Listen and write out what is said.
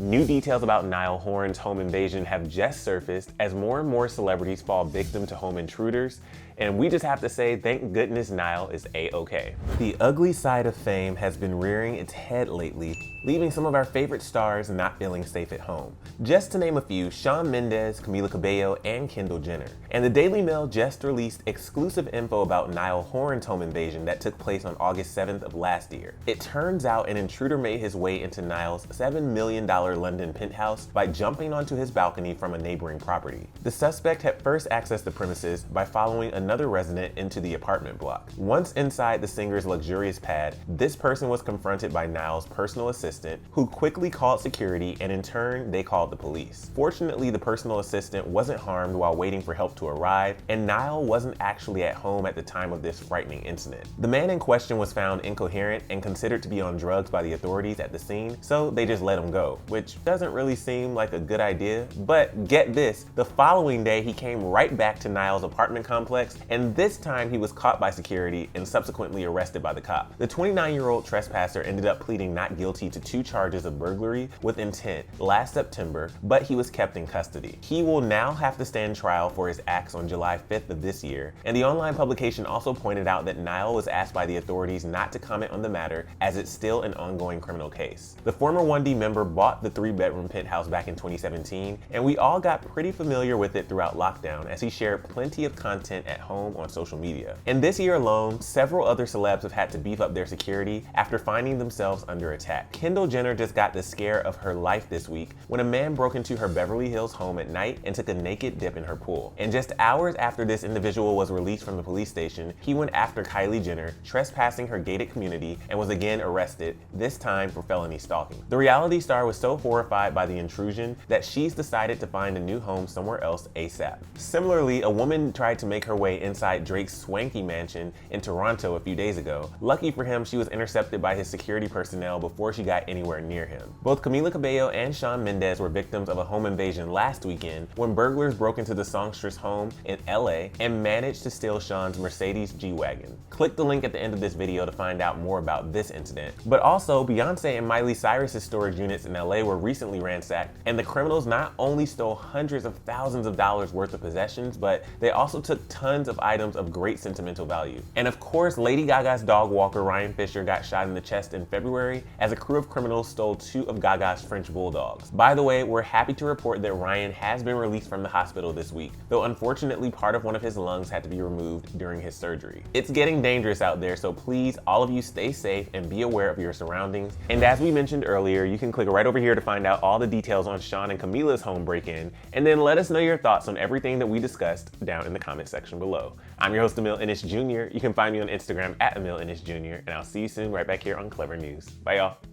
New details about Niall Horan's home invasion have just surfaced as more and more celebrities fall victim to home intruders, and we just have to say thank goodness Niall is A-okay. The ugly side of fame has been rearing its head lately, leaving some of our favorite stars not feeling safe at home. Just to name a few, Shawn Mendes, Camila Cabello, and Kendall Jenner. And the Daily Mail just released exclusive info about Niall Horan's home invasion that took place on August 7th of last year. It turns out an intruder made his way into Niall's $7 million London penthouse by jumping onto his balcony from a neighboring property. The suspect had first accessed the premises by following another resident into the apartment block. Once inside the singer's luxurious pad, this person was confronted by Niall's personal assistant, who quickly called security, and in turn, they called the police. Fortunately, the personal assistant wasn't harmed while waiting for help to arrive, and Niall wasn't actually at home at the time of this frightening incident. The man in question was found incoherent and considered to be on drugs by the authorities at the scene, so they just let him go, which doesn't really seem like a good idea. But get this, the following day he came right back to Niall's apartment complex, and this time he was caught by security and subsequently arrested by the cop. The 29-year-old trespasser ended up pleading not guilty to 2 charges of burglary with intent last September, but he was kept in custody. He will now have to stand trial for his acts on July 5th of this year, and the online publication also pointed out that Niall was asked by the authorities not to comment on the matter as it's still an ongoing criminal case. The former 1D member bought the 3-bedroom penthouse back in 2017, and we all got pretty familiar with it throughout lockdown as he shared plenty of content at home on social media. And this year alone, several other celebs have had to beef up their security after finding themselves under attack. Kendall Jenner just got the scare of her life this week when a man broke into her Beverly Hills home at night and took a naked dip in her pool. And just hours after this individual was released from the police station, he went after Kylie Jenner, trespassing her gated community, and was again arrested, this time for felony stalking. The reality star was so horrified by the intrusion that she's decided to find a new home somewhere else ASAP. Similarly, a woman tried to make her way inside Drake's swanky mansion in Toronto a few days ago. Lucky for him, she was intercepted by his security personnel before she got anywhere near him. Both Camila Cabello and Shawn Mendes were victims of a home invasion last weekend when burglars broke into the songstress home in LA and managed to steal Shawn's Mercedes G-Wagon. Click the link at the end of this video to find out more about this incident. But also, Beyonce and Miley Cyrus's storage units in LA were recently ransacked, and the criminals not only stole hundreds of thousands of dollars worth of possessions, but they also took tons of items of great sentimental value. And of course, Lady Gaga's dog walker Ryan Fisher got shot in the chest in February as a crew of criminals stole 2 of Gaga's French bulldogs. By the way, we're happy to report that Ryan has been released from the hospital this week, though unfortunately part of one of his lungs had to be removed during his surgery. It's getting dangerous out there, so please, all of you, stay safe and be aware of your surroundings. And as we mentioned earlier, you can click right over here to find out all the details on Shawn and Camila's home break-in, and then let us know your thoughts on everything that we discussed down in the comment section below. I'm your host, Emil Ennis Jr. You can find me on Instagram at Emil Ennis Jr., and I'll see you soon right back here on Clevver News. Bye, y'all.